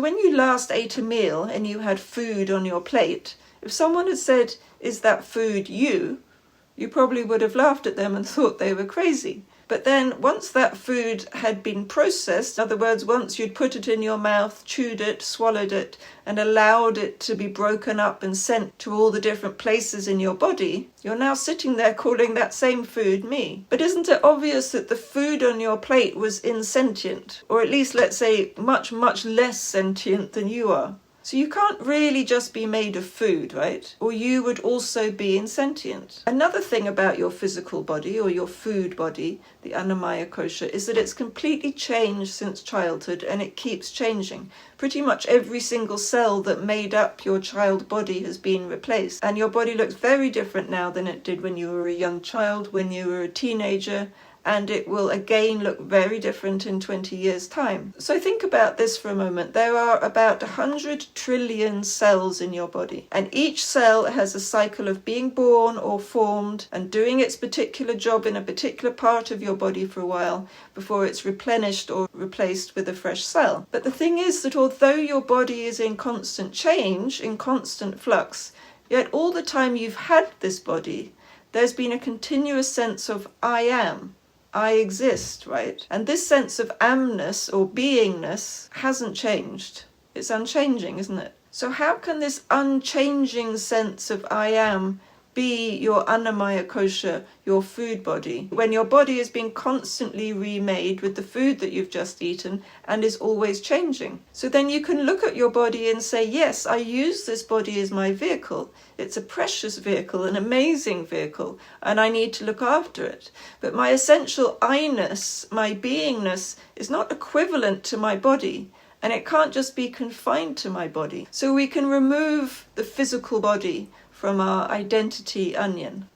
When you last ate a meal and you had food on your plate, if someone had said, "Is that food you?" you probably would have laughed at them and thought they were crazy. But then once that food had been processed, in other words, once you'd put it in your mouth, chewed it, swallowed it, and allowed it to be broken up and sent to all the different places in your body, you're now sitting there calling that same food me. But isn't it obvious that the food on your plate was insentient? Or at least, let's say, much, much less sentient than you are. So you can't really just be made of food, right? Or you would also be insentient. Another thing about your physical body, or your food body, the Annamaya Kosha, is that it's completely changed since childhood, and it keeps changing. Pretty much every single cell that made up your child body has been replaced. And your body looks very different now than it did when you were a young child, when you were a teenager, and it will again look very different in 20 years' time. So think about this for a moment. There are about 100 trillion cells in your body, and each cell has a cycle of being born or formed and doing its particular job in a particular part of your body for a while before it's replenished or replaced with a fresh cell. But the thing is that although your body is in constant change, in constant flux, yet all the time you've had this body, there's been a continuous sense of I am. I exist, right? And this sense of amness or beingness hasn't changed. It's unchanging, isn't it? So how can this unchanging sense of I am be your Annamaya Kosha, your food body, when your body is being constantly remade with the food that you've just eaten and is always changing? So then you can look at your body and say, yes, I use this body as my vehicle. It's a precious vehicle, an amazing vehicle, and I need to look after it. But my essential I-ness, my beingness, is not equivalent to my body, and it can't just be confined to my body. So we can remove the physical body from our identity onion.